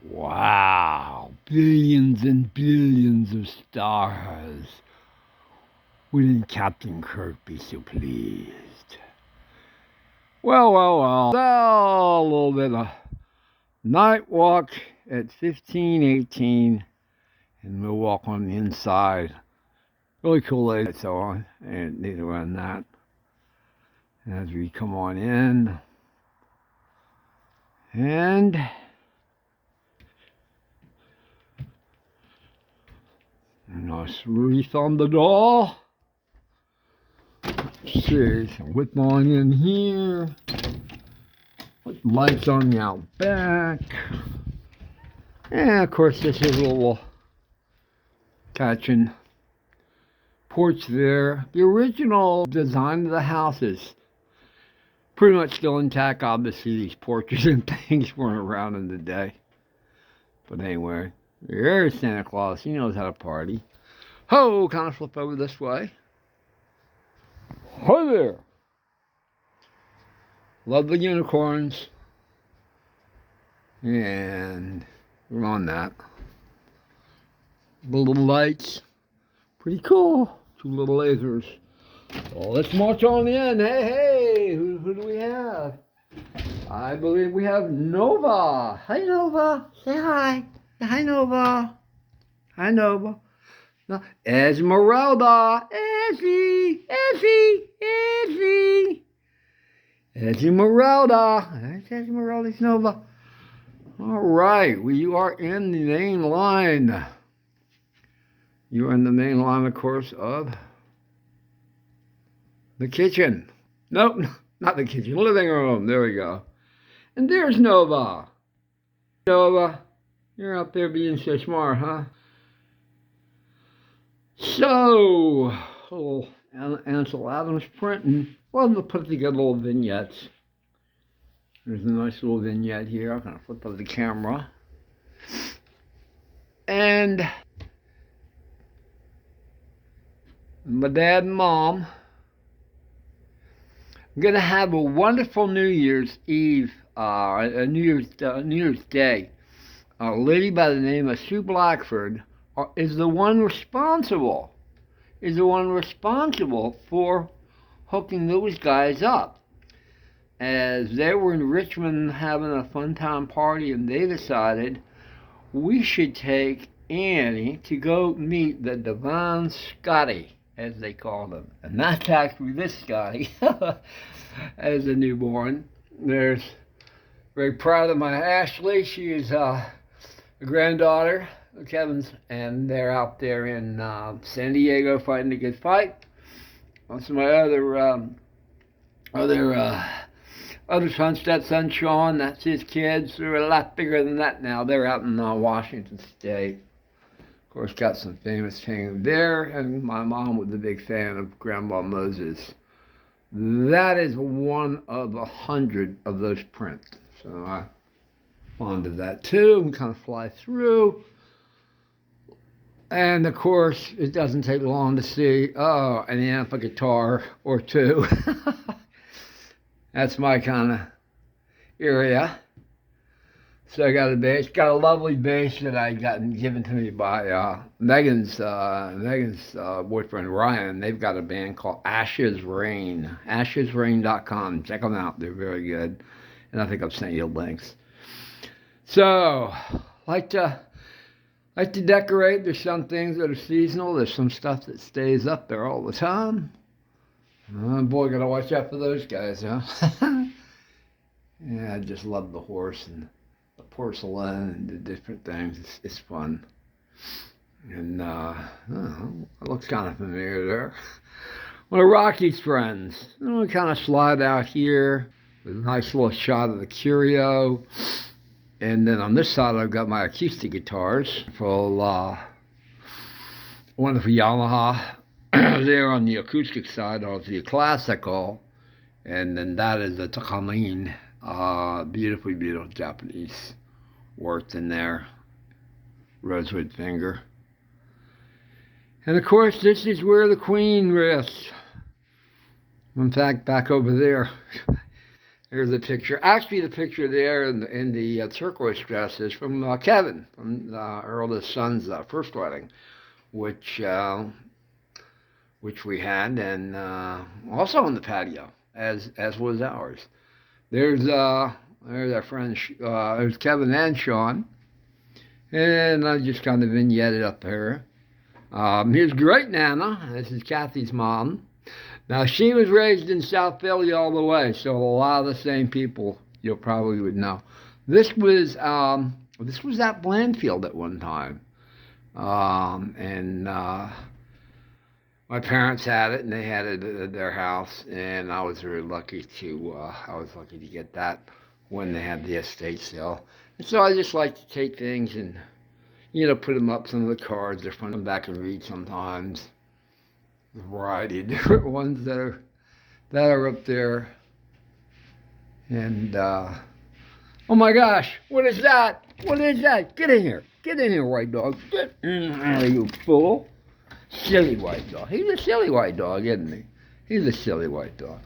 Wow, billions and billions of stars. Wouldn't Captain Kirk be so pleased? Well. A little bit of night walk at 1518, and we'll walk on the inside. Really cool lights on, and neither on that. As we come on in, and nice wreath on the door. Let's see, some whip on in here. Put lights on the out back. And of course, this is a little catching porch there. The original design of the house is pretty much still intact. Obviously, these porches and things weren't around in the day. But anyway, there's Santa Claus. He knows how to party. Ho, kind of flip over this way. Hi there. Love the unicorns. And we're on that. The little lights. Pretty cool. Two little lasers. Well, let's march on in. Hey, who do we have? I believe we have Nova. Hi, Nova. Say hi. Hi, Nova. Hi, Nova. No, Esmeralda. Esmeralda. That's Esmeralda's Nova. All right, well, you are in the main line. You are in the main line, of course, of the kitchen. Nope, not the kitchen, living room. There we go. And there's Nova. Nova, you're out there being so smart, huh? So, little Ansel Adams print, and love to put together little vignettes. There's a nice little vignette here. I'm going to flip over the camera. And my dad and mom, I'm going to have a wonderful New Year's Eve, New Year's Day. A lady by the name of Sue Blackford is the one responsible for hooking those guys up. As they were in Richmond having a fun time party, and they decided we should take Annie to go meet the Divine Scotty, as they called him. And that's actually this Scotty, as a newborn. There's very proud of my Ashley. She is a granddaughter of Kevin's, and they're out there in San Diego fighting a good fight. Also, my other son, stepson, Sean, that's his kids. They're a lot bigger than that now. They're out in Washington State. Of course, got some famous fame there, and my mom was a big fan of Grandma Moses. That is one of 100 of those prints. So I'm fond of that too, and kind of fly through. And of course, it doesn't take long to see, an amp, a guitar, or two. That's my kind of area. So I got a bass. Got a lovely bass that I gotten given to me by Megan's boyfriend Ryan. They've got a band called Ashes Rain. AshesRain.com. Check them out. They're very good. And I think I've sent you links. So, like to decorate. There's some things that are seasonal. There's some stuff that stays up there all the time. Oh boy, gotta watch out for those guys, huh? Yeah, I just love the horse and the porcelain and the different things. It's fun. And it looks kind of familiar there. One of Rocky's friends. We kind of slide out here with a nice little shot of the Curio. And then on this side, I've got my acoustic guitars for wonderful Yamaha. There on the acoustic side of the classical, and then that is the Takamine, beautiful Japanese worked in there, rosewood finger. And of course, this is where the Queen rests. In fact, back over there, There's a picture. Actually, the picture there in the turquoise dress is from Kevin, from Earl's son's first wedding, which which we had, and also on the patio, as was ours. There's our friend. There's Kevin and Sean, and I just kind of vignetted up here. Here's Great Nana. This is Kathy's mom. Now, she was raised in South Philly all the way, so a lot of the same people you probably would know. This was at Blandfield at one time, and my parents had it, and they had it at their house, and I was very lucky to get that when they had the estate sale. And so I just like to take things and put them up. Some of the cards are fun to come back and read sometimes. A variety of different ones that are up there. And oh my gosh, what is that? What is that? Get in here. Get in here, white dog. Get in here, you fool. Silly white dog. He's a silly white dog, isn't he? He's a silly white dog.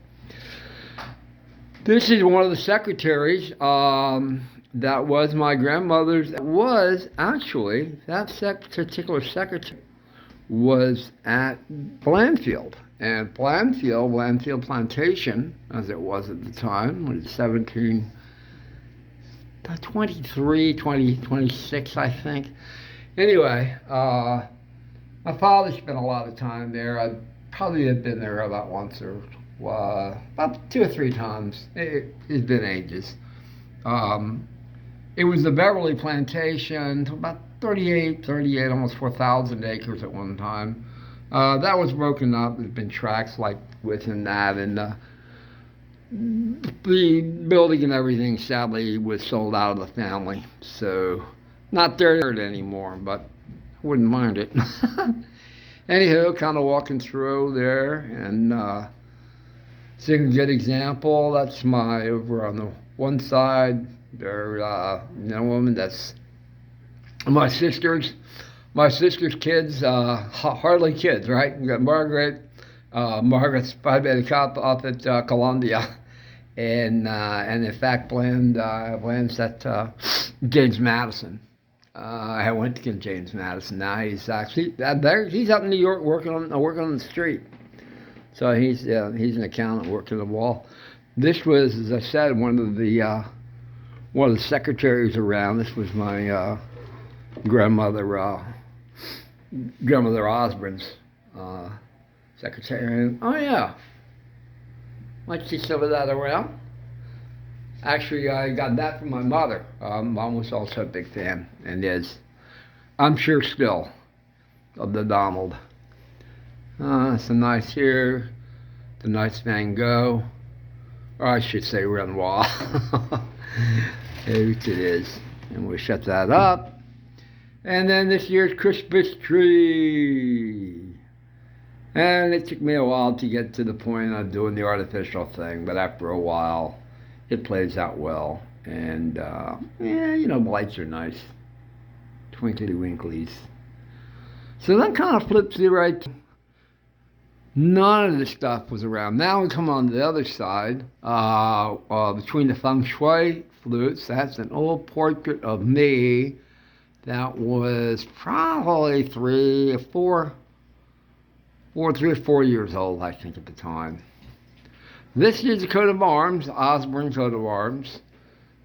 This is one of the secretaries that was my grandmother's. Was actually, that particular secretary was at Blandfield. And Blandfield Plantation, as it was at the time, was 1723, 26, I think. Anyway, my father spent a lot of time there. I probably had been there about once or about 2 or 3 times. It's been ages. It was the Beverly Plantation, about 38, almost 4,000 acres at one time. That was broken up. There's been tracts like within that, and the building and everything sadly was sold out of the family. So not there anymore, but I wouldn't mind it. Anyhow, kind of walking through there, and seeing a good example. That's over on the one side. There, woman, that's my sister's kids, hardly kids, right? We got Margaret. Margaret's probably been a cop off at Columbia, and in fact, Bland's at James Madison. I went to James Madison. Now he's actually there. He's up in New York working on the street. So he's an accountant working the wall. This was, as I said, one of the secretaries around. This was my grandmother Osborne's secretary. Oh yeah, might see some of that around. Actually, I got that from my mother. Mom was also a big fan, and is, I'm sure, still, of the Donald. It's a nice here, the nice Van Gogh, or I should say Renoir. There it is. And we'll shut that up. And then this year's Christmas tree. And it took me a while to get to the point of doing the artificial thing, but after a while, it plays out well. And, the lights are nice. Twinkly winklies. So that kind of flips you right. None of the stuff was around. Now we come on the other side, between the feng shui flutes. That's an old portrait of me that was probably 3 or 4 years old, I think, at the time. This is the coat of arms, Osborne coat of arms.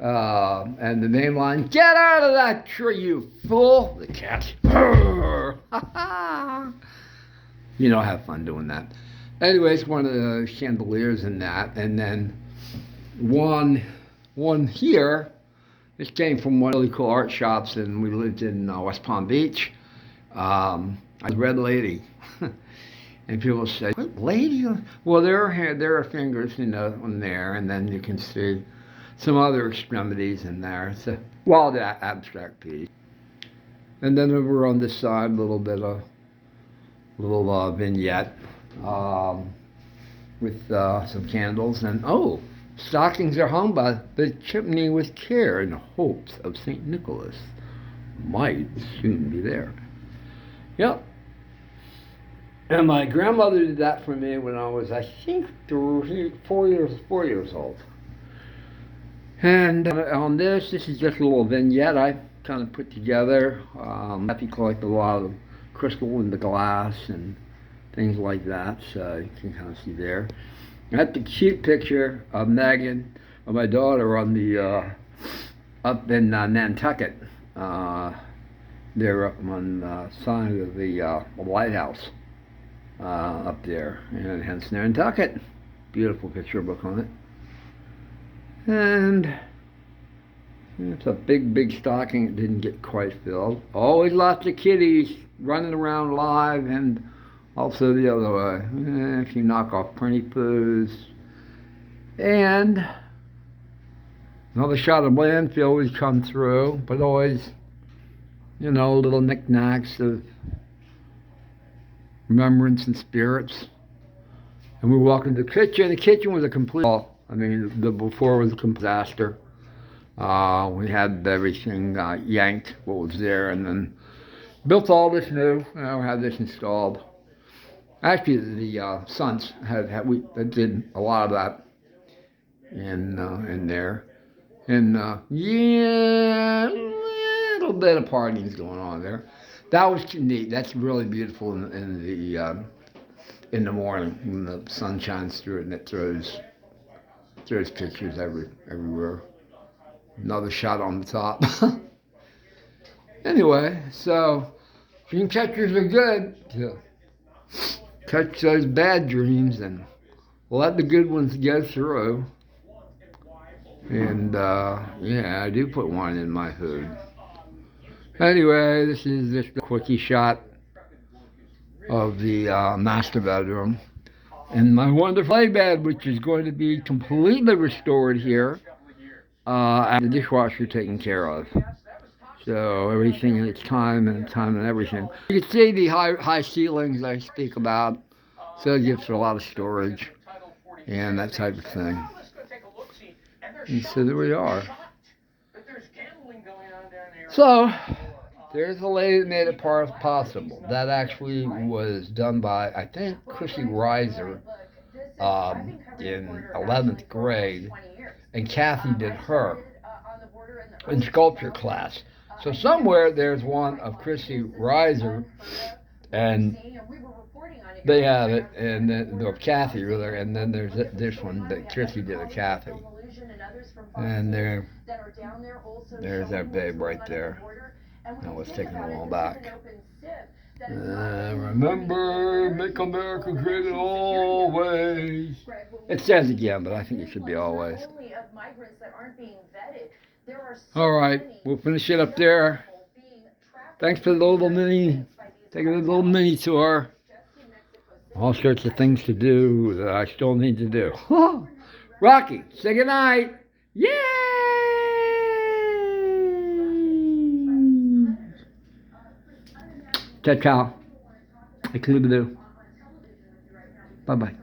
And the name line, "Get out of that tree, you fool!" The cat. Have fun doing that. Anyways, one of the chandeliers in that. And then one here. This came from one really cool art shops, and we lived in West Palm Beach. A red lady. And people say, "What lady?" Well, there are fingers, on there, and then you can see some other extremities in there. It's a wild abstract piece. And then over on this side, a little vignette with some candles. And stockings are hung by the chimney with care in hopes of St. Nicholas might soon be there. Yep. And my grandmother did that for me when I was, I think, 4 years old. And on this is just a little vignette I kind of put together. Matthew collected a lot of crystal in the glass and things like that, so you can kind of see there. That's the cute picture of Megan, of my daughter, on the up in Nantucket. They're up on the side of the lighthouse up there, and hence Nantucket. Beautiful picture book on it. And it's a big, big stocking. It didn't get quite filled. Always lots of kitties running around live, and also the other way. If you knock off Prinny Poos. And another shot of landfill always come through, but always, you know, little knickknacks of remembrance and spirits. And we walk into the kitchen. The kitchen was a complete, I mean, the before was a disaster. We had everything yanked, what was there, and then built all this new. Had this installed. Actually, the Sons we did a lot of that in there, and yeah, a little bit of partying's going on there. That was neat. That's really beautiful in the morning when the sun shines through it and it throws pictures everywhere. Another shot on the top. Anyway, so dream catchers are good to catch those bad dreams and let the good ones go through. And yeah, I do put wine in my food. Anyway, this is just a quickie shot of the master bedroom and my wonderful play bed, which is going to be completely restored here. And the dishwasher taken care of. So everything in its time and everything. You can see the high ceilings I speak about. So it gives for a lot of storage and that type of thing. And so there we are. So there's a lady that made it possible. That actually was done by, I think, Chrissy Reiser in 11th grade. And Kathy did her in sculpture class. So somewhere there's one of Chrissy Reiser, and they have it, and then of Kathy rather, and then there's this one that Chrissy did of Kathy. And there's that babe right there. Now let's take it all back. Remember, make America great always. It says again, but I think it should be always. All right, we'll finish it up there. Thanks for the little mini, taking a little mini tour. All sorts of things to do that I still need to do. Rocky, say goodnight. Yay! Ciao, ciao. Bye-bye.